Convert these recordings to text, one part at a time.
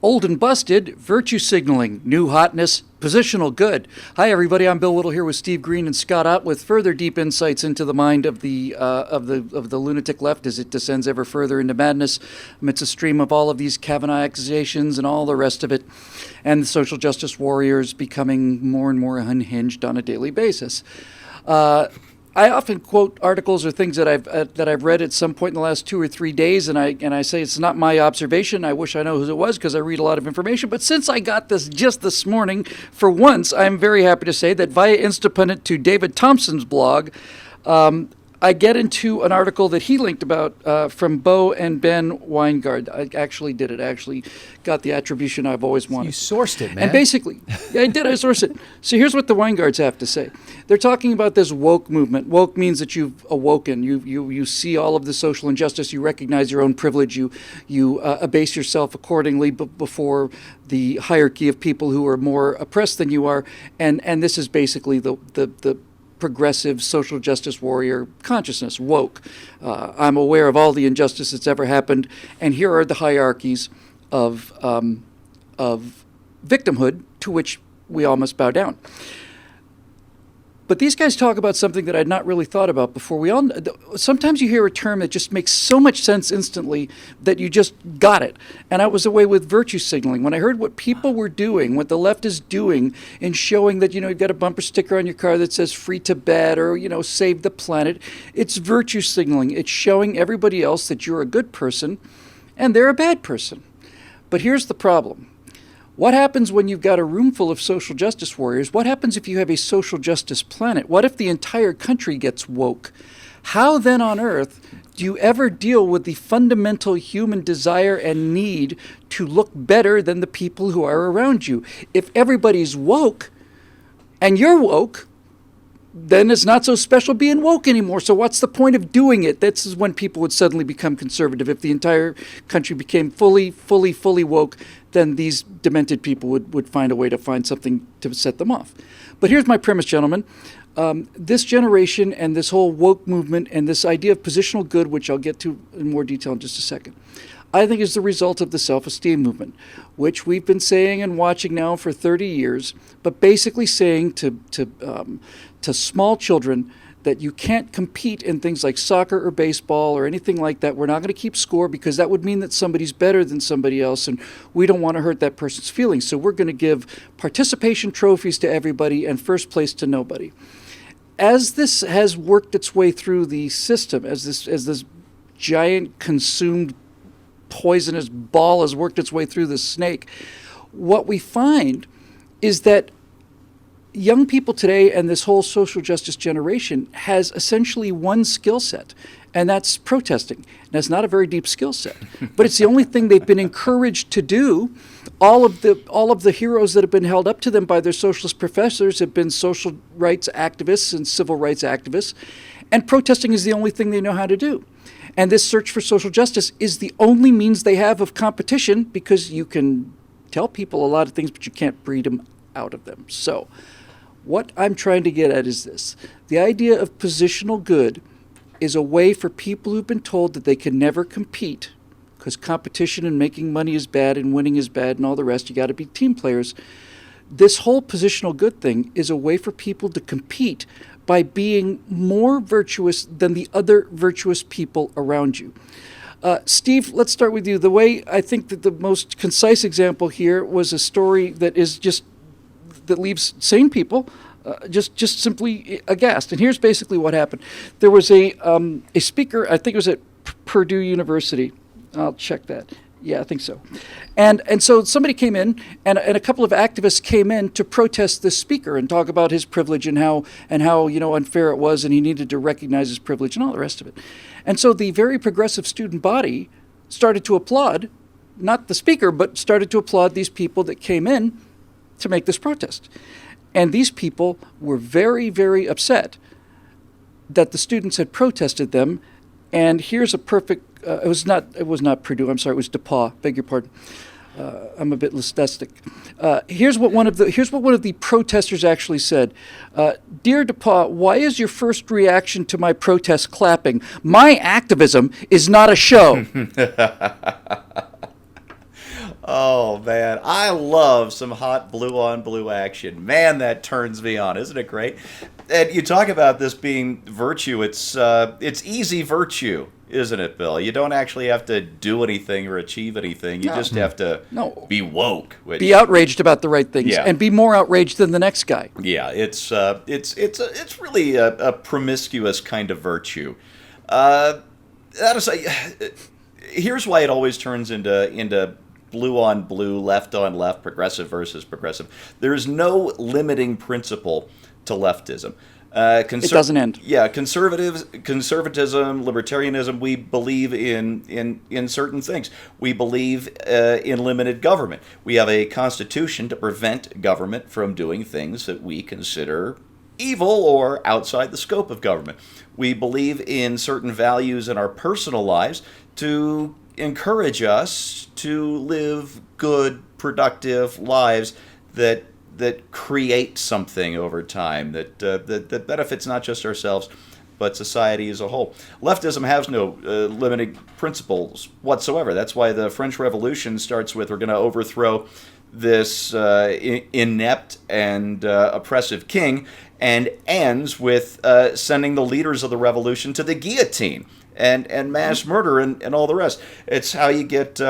Old and busted, virtue signaling, new hotness, positional good. Hi, everybody. I'm Bill Whittle here with Steve Green and Scott Ott with further deep insights into the mind of the lunatic left as it descends ever further into madness amidst a stream of all of these Kavanaugh accusations and all the rest of it, and the social justice warriors becoming more and more unhinged on a daily basis. I often quote articles or things that I've read at some point in the last 2 or 3 days, and I say it's not my observation. I wish I know who it was because I read a lot of information. But since I got this just this morning, for once, I'm very happy to say that via Instapundit to David Thompson's blog, I get into an article that he linked about from Bo and Ben Weingard. I actually did it. I actually got the attribution I've always wanted. You sourced it, man. And basically, yeah, I did. I sourced it. So here's what the Weingards have to say. They're talking about this woke movement. Woke means that you've awoken. You see all of the social injustice. You recognize your own privilege. You abase yourself accordingly before the hierarchy of people who are more oppressed than you are. And this is basically the progressive social justice warrior consciousness, woke. I'm aware of all the injustice that's ever happened, and here are the hierarchies of victimhood to which we all must bow down. But these guys talk about something that I'd not really thought about before. Sometimes you hear a term that just makes so much sense instantly that you just got it. And I was away with virtue signaling. When I heard what people were doing, what the left is doing in showing that, you've got a bumper sticker on your car that says free Tibet or, save the planet, it's virtue signaling. It's showing everybody else that you're a good person and they're a bad person. But here's the problem. What happens when you've got a room full of social justice warriors? What happens if you have a social justice planet? What if the entire country gets woke? How then on earth do you ever deal with the fundamental human desire and need to look better than the people who are around you? If everybody's woke and you're woke, then it's not so special being woke anymore. So what's the point of doing it? This is when people would suddenly become conservative. If the entire country became fully woke, then these demented people would find a way to find something to set them off. But here's my premise, gentlemen. This generation and this whole woke movement and this idea of positional good, which I'll get to in more detail in just a second, I think is the result of the self-esteem movement, which we've been saying and watching now for 30 years, but basically saying to small children that you can't compete in things like soccer or baseball or anything like that. We're not going to keep score because that would mean that somebody's better than somebody else, and we don't want to hurt that person's feelings. So we're going to give participation trophies to everybody and first place to nobody. As this has worked its way through the system, as this giant consumed poisonous ball has worked its way through the snake, what we find is that young people today and this whole social justice generation has essentially one skill set, and that's protesting. And that's not a very deep skill set, but it's the only thing they've been encouraged to do. All of the heroes that have been held up to them by their socialist professors have been social rights activists and civil rights activists, and protesting is the only thing they know how to do. And this search for social justice is the only means they have of competition, because you can tell people a lot of things, but you can't breed them out of them. So what I'm trying to get at is this. The idea of positional good is a way for people who've been told that they can never compete because competition and making money is bad and winning is bad and all the rest. You got to be team players. This whole positional good thing is a way for people to compete by being more virtuous than the other virtuous people around you. Steve, let's start with you. The way I think that the most concise example here was a story that leaves sane people just simply aghast. And here's basically what happened. There was a speaker, I think it was at Purdue University. I'll check that. Yeah, I think so. And so somebody came in, and a couple of activists came in to protest this speaker and talk about his privilege and how unfair it was, and he needed to recognize his privilege and all the rest of it. And so the very progressive student body started to applaud, not the speaker, but started to applaud these people that came in to make this protest. And these people were very, very upset that the students had protested them. And here's a perfect, it was not Purdue, I'm sorry, it was DePauw, beg your pardon. I'm a bit lististic. Here's what one of the protesters actually said. Dear DePauw, why is your first reaction to my protest clapping? My activism is not a show. Oh man, I love some hot blue on blue action. Man, that turns me on. Isn't it great? And you talk about this being virtue. It's easy virtue, isn't it, Bill? You don't actually have to do anything or achieve anything. You No. just have to No. be woke. Which, Be outraged about the right things, Yeah. and be more outraged than the next guy. yeah, it's really a promiscuous kind of virtue. Uh, that is, here's why it always turns into blue on blue, left on left, progressive versus progressive. There's no limiting principle to leftism. It doesn't end. Yeah, conservatism, libertarianism. We believe in certain things. We believe in limited government. We have a constitution to prevent government from doing things that we consider evil or outside the scope of government. We believe in certain values in our personal lives to encourage us to live good, productive lives that create something over time that benefits not just ourselves but society as a whole. Leftism has no limiting principles whatsoever. That's why the French Revolution starts with, we're going to overthrow this inept and oppressive king, and ends with sending the leaders of the revolution to the guillotine and mass murder and all the rest. It's how you get...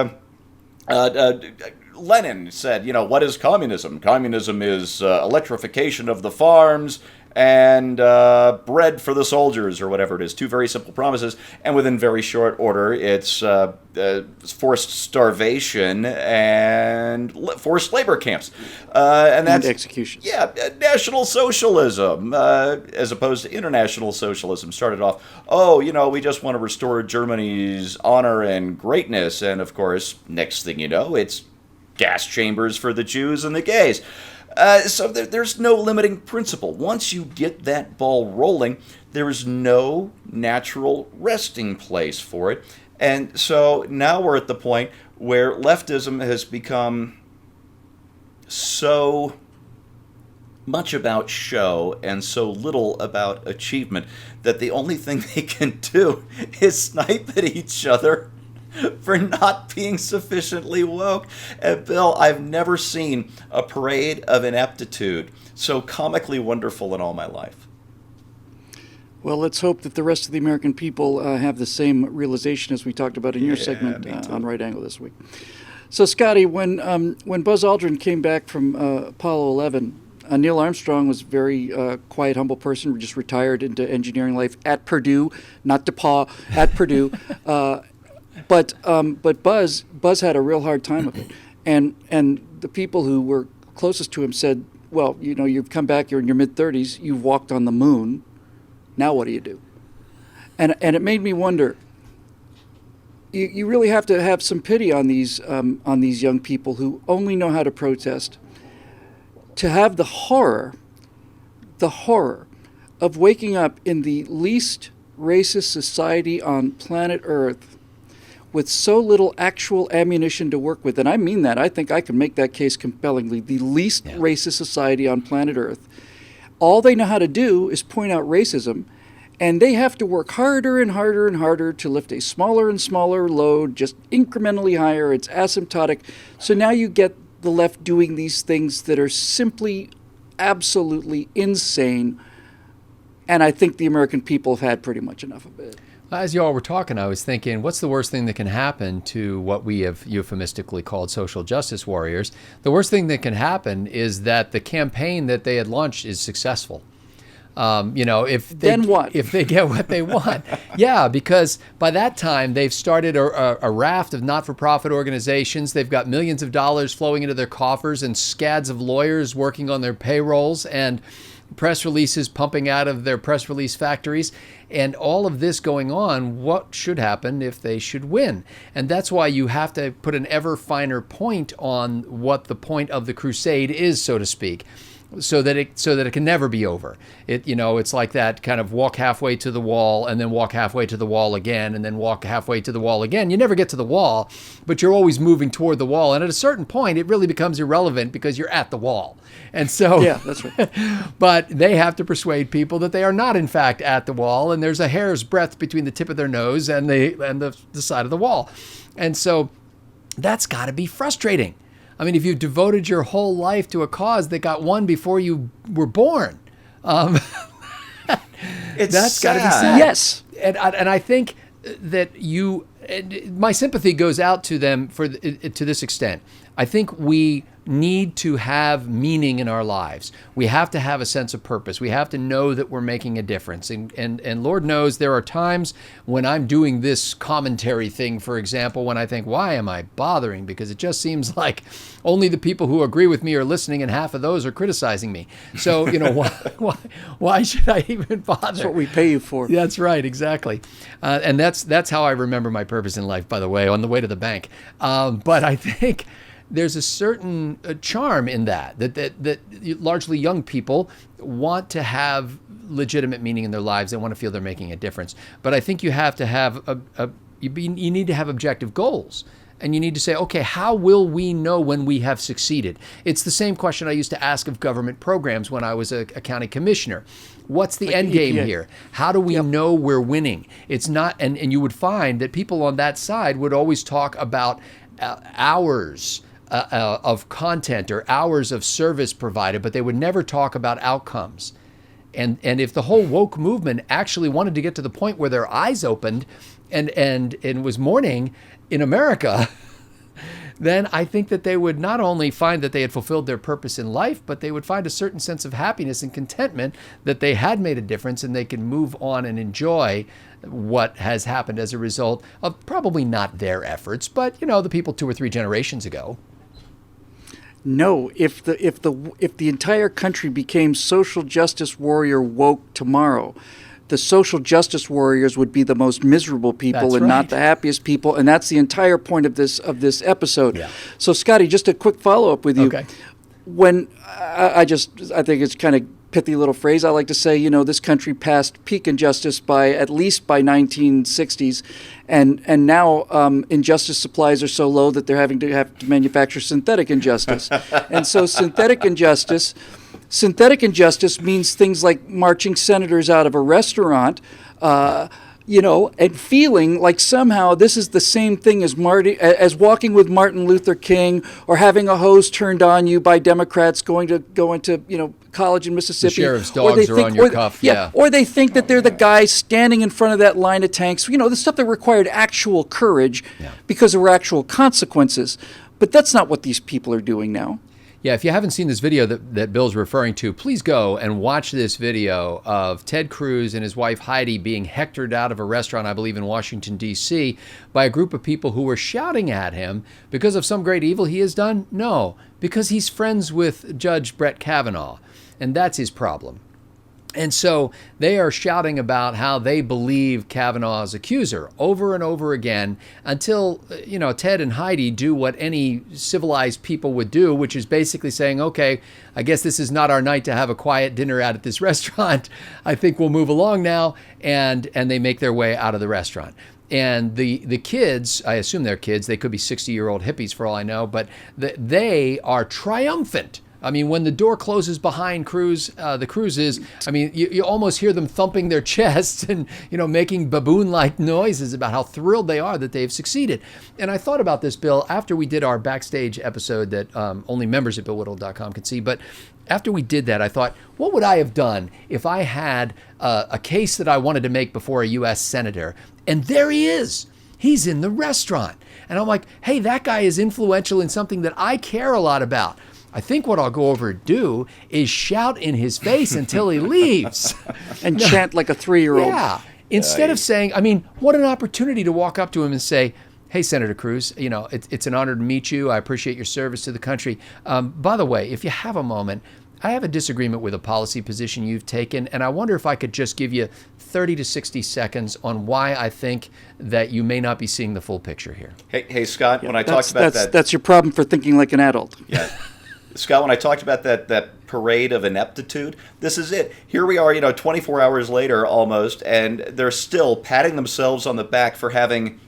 Lenin said, what is communism? Communism is electrification of the farms and bread for the soldiers, or whatever it is. Two very simple promises, and within very short order, it's forced starvation and forced labor camps. And that's executions. Yeah, National Socialism, as opposed to international socialism, started off, we just want to restore Germany's honor and greatness. And of course, next thing you know, it's gas chambers for the Jews and the gays. So there's no limiting principle. Once you get that ball rolling, there is no natural resting place for it. And so now we're at the point where leftism has become so much about show and so little about achievement that the only thing they can do is snipe at each other for not being sufficiently woke. And Bill, I've never seen a parade of ineptitude so comically wonderful in all my life. Well, let's hope that the rest of the American people have the same realization as we talked about in your segment on Right Angle this week. So, Scotty, when Buzz Aldrin came back from Apollo 11, Neil Armstrong was a very quiet, humble person, just retired into engineering life at Purdue, not DePaul, at Purdue. But Buzz had a real hard time of it, and the people who were closest to him said, "Well, you've come back. You're in your mid-30s. You've walked on the moon. Now what do you do?" And it made me wonder. You really have to have some pity on these young people who only know how to protest. To have the horror of waking up in the least racist society on planet Earth, with so little actual ammunition to work with, and I mean that. I think I can make that case compellingly. The least racist society on planet Earth. All they know how to do is point out racism, and they have to work harder and harder and harder to lift a smaller and smaller load, just incrementally higher. It's asymptotic. So now you get the left doing these things that are simply, absolutely insane, and I think the American people have had pretty much enough of it. As you all were talking, I was thinking, what's the worst thing that can happen to what we have euphemistically called social justice warriors? The worst thing that can happen is that the campaign that they had launched is successful. If they get what they want. Yeah, because by that time they've started a raft of not-for-profit organizations. They've got millions of dollars flowing into their coffers and scads of lawyers working on their payrolls and press releases pumping out of their press release factories, and all of this going on. What should happen if they should win? And that's why you have to put an ever finer point on what the point of the crusade is, so to speak, so that it can never be over. It's like that kind of walk halfway to the wall and then walk halfway to the wall again and then walk halfway to the wall again. You never get to the wall, but you're always moving toward the wall. And at a certain point, it really becomes irrelevant because you're at the wall. And so, yeah, that's right. But they have to persuade people that they are not, in fact, at the wall, and there's a hair's breadth between the tip of their nose and the side of the wall. And so That's got to be frustrating. I mean, if you've devoted your whole life to a cause that got won before you were born, that's got to be sad. Yes. And I think that my sympathy goes out to them to this extent. I think we need to have meaning in our lives. We have to have a sense of purpose. We have to know that we're making a difference. And Lord knows there are times when I'm doing this commentary thing, for example, when I think, why am I bothering? Because it just seems like only the people who agree with me are listening and half of those are criticizing me. So, why should I even bother? That's what we pay you for. That's right, exactly. And that's how I remember my purpose in life, by the way, on the way to the bank. But I think there's a certain charm in that largely young people want to have legitimate meaning in their lives. They want to feel they're making a difference. But I think you have to have you need to have objective goals. And you need to say, okay, how will we know when we have succeeded? It's the same question I used to ask of government programs when I was a county commissioner. What's the end game here? How do we know we're winning? It's not, and you would find that people on that side would always talk about hours of content or hours of service provided, but they would never talk about outcomes. And if the whole woke movement actually wanted to get to the point where their eyes opened and was morning in America, then I think that they would not only find that they had fulfilled their purpose in life, but they would find a certain sense of happiness and contentment that they had made a difference and they can move on and enjoy what has happened as a result of probably not their efforts, but the people 2 or 3 generations ago. No, if the entire country became social justice warrior woke tomorrow, the social justice warriors would be the most miserable people That's and right. not the happiest people, and that's the entire point of this episode. Yeah. So, Scotty, just a quick follow up with you. Okay. When I think it's kind of pithy little phrase. I like to say, this country passed peak injustice at least by 1960s, and now injustice supplies are so low that they're having to manufacture synthetic injustice, and so synthetic injustice means things like marching senators out of a restaurant. And feeling like somehow this is the same thing as walking with Martin Luther King, or having a hose turned on you by Democrats going to college in Mississippi. The sheriff's dogs are on your cuff. Yeah. Or they think that they're the guys standing in front of that line of tanks. The stuff that required actual courage because there were actual consequences. But that's not what these people are doing now. Yeah, if you haven't seen this video that Bill's referring to, please go and watch this video of Ted Cruz and his wife Heidi being hectored out of a restaurant, I believe in Washington, D.C., by a group of people who were shouting at him because of some great evil he has done? No, because he's friends with Judge Brett Kavanaugh, and that's his problem. And so they are shouting about how they believe Kavanaugh's accuser over and over again until, Ted and Heidi do what any civilized people would do, which is basically saying, okay, I guess this is not our night to have a quiet dinner out at this restaurant. I think we'll move along now. And they make their way out of the restaurant. And the kids, I assume they're kids, they could be 60-year-old hippies for all I know, but they are triumphant. I mean, when the door closes behind Cruz, the Cruzes, I mean, you almost hear them thumping their chests and, making baboon-like noises about how thrilled they are that they've succeeded. And I thought about this, Bill, after we did our backstage episode that only members at BillWhittle.com can see. But after we did that, I thought, what would I have done if I had a case that I wanted to make before a U.S. senator? And there he is. He's in the restaurant. And I'm like, hey, that guy is influential in something that I care a lot about. I think what I'll go over and do is shout in his face until he leaves. And chant like a 3-year-old. Yeah. Instead of saying, what an opportunity to walk up to him and say, hey, Senator Cruz, it's an honor to meet you. I appreciate your service to the country. By the way, if you have a moment, I have a disagreement with a policy position you've taken, and I wonder if I could just give you 30 to 60 seconds on why I think that you may not be seeing the full picture here. Hey, Scott, when I talked about that... That's your problem for thinking like an adult. Yeah. Scott, when I talked about that parade of ineptitude, this is it. Here we are, 24 hours later almost, and they're still patting themselves on the back for having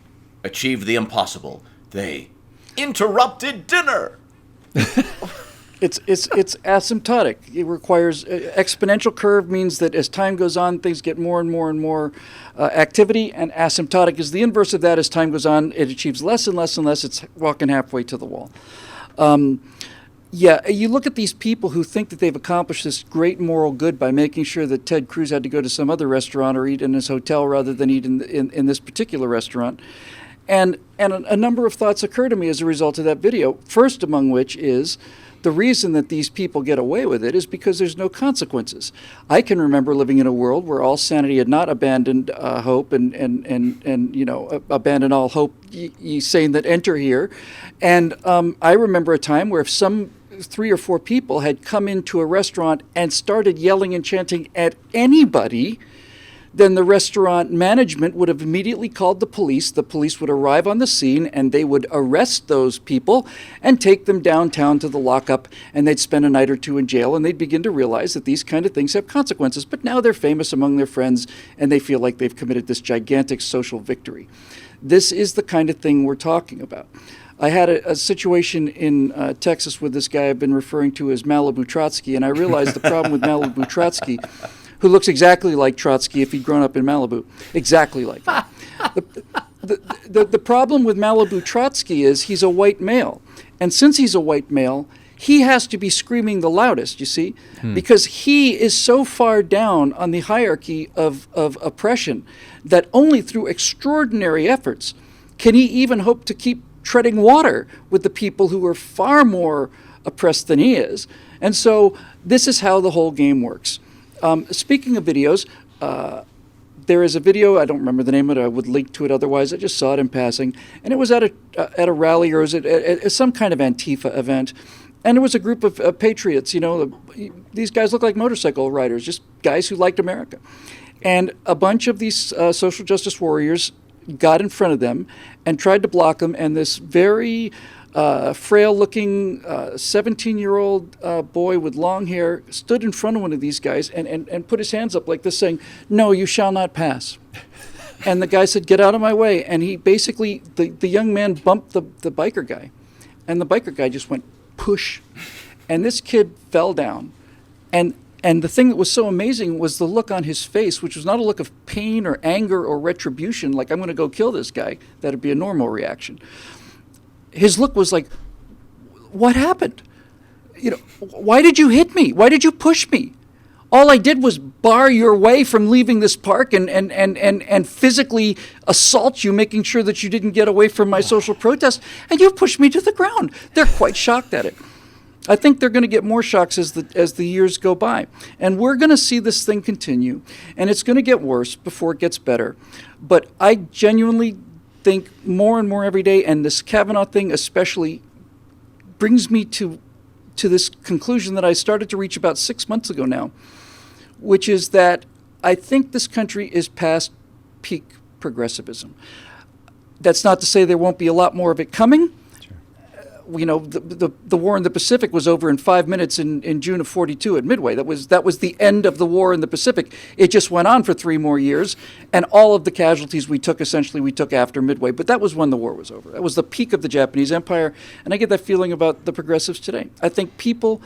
achieved the impossible. They interrupted dinner. It's asymptotic. It requires exponential curve means that as time goes on, things get more and more and more activity, and asymptotic is the inverse of that. As time goes on, it achieves less and less and less. It's walking halfway to the wall. Yeah, you look at these people who think that they've accomplished this great moral good by making sure that Ted Cruz had to go to some other restaurant or eat in his hotel rather than eat in this particular restaurant. And a number of thoughts occur to me as a result of that video, first among which is the reason that these people get away with it is because there's no consequences. I can remember living in a world where all sanity had not abandoned hope and abandoned all hope, ye saying that enter here. And I remember a time where if some 3 or 4 people had come into a restaurant and started yelling and chanting at anybody, then the restaurant management would have immediately called the police. The police would arrive on the scene and they would arrest those people and take them downtown to the lockup, and they'd spend a night or 2 in jail, and they'd begin to realize that these kind of things have consequences. But now they're famous among their friends and they feel like they've committed this gigantic social victory. This is the kind of thing we're talking about. I had a situation in Texas with this guy I've been referring to as Malibu Trotsky, and I realized the problem with Malibu Trotsky, who looks exactly like Trotsky if he'd grown up in Malibu, exactly like him. The problem with Malibu Trotsky is he's a white male, and since he's a white male, he has to be screaming the loudest, you see, because he is so far down on the hierarchy of oppression that only through extraordinary efforts can he even hope to keep treading water with the people who are far more oppressed than he is. And so this is how the whole game works. Speaking of videos, there is a video, I don't remember the name of it, I would link to it otherwise, I just saw it in passing, and it was at a rally, or was it at some kind of Antifa event, and it was a group of patriots, these guys look like motorcycle riders, just guys who liked America. And a bunch of these social justice warriors got in front of them and tried to block them, and this very frail-looking 17-year-old boy with long hair stood in front of one of these guys and put his hands up like this, saying, "No, you shall not pass." And the guy said, "Get out of my way." And he basically, the young man bumped the biker guy, and the biker guy just went, push. And this kid fell down. And the thing that was so amazing was the look on his face, which was not a look of pain or anger or retribution, like I'm going to go kill this guy. That'd be a normal reaction. His look was like, what happened? Why did you hit me? Why did you push me? All I did was bar your way from leaving this park and physically assault you, making sure that you didn't get away from my social protest, and you pushed me to the ground. They're quite shocked at it. I think they're going to get more shocks as the years go by. And we're going to see this thing continue, and it's going to get worse before it gets better. But I genuinely think more and more every day, and this Kavanaugh thing especially brings me to this conclusion that I started to reach about 6 months ago now, which is that I think this country is past peak progressivism. That's not to say there won't be a lot more of it coming. The war in the Pacific was over in 5 minutes in June of '42 at Midway. That was the end of the war in the Pacific. It just went on for 3 more years, and all of the casualties we took after Midway. But that was when the war was over. That was the peak of the Japanese Empire, and I get that feeling about the progressives today. I think people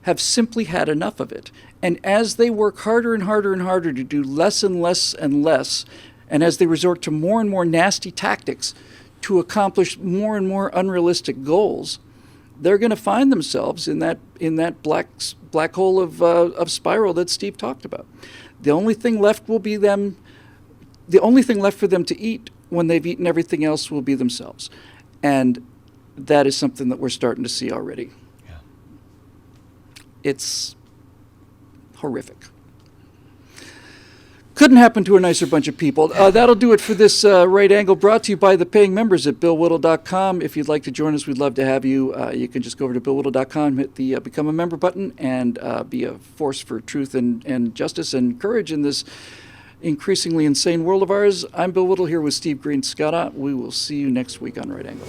have simply had enough of it, and as they work harder and harder and harder to do less and less and less, and as they resort to more and more nasty tactics to accomplish more and more unrealistic goals, they're going to find themselves in that black hole of spiral that Steve talked about. The only thing left for them to eat when they've eaten everything else will be themselves, and that is something that we're starting to see already. Yeah. It's horrific. Couldn't happen to a nicer bunch of people. That'll do it for this Right Angle, brought to you by the paying members at BillWhittle.com. If you'd like to join us, we'd love to have you. You can just go over to BillWhittle.com, hit the Become a Member button, and be a force for truth and justice and courage in this increasingly insane world of ours. I'm Bill Whittle here with Steve Green-Scotta. We will see you next week on Right Angle.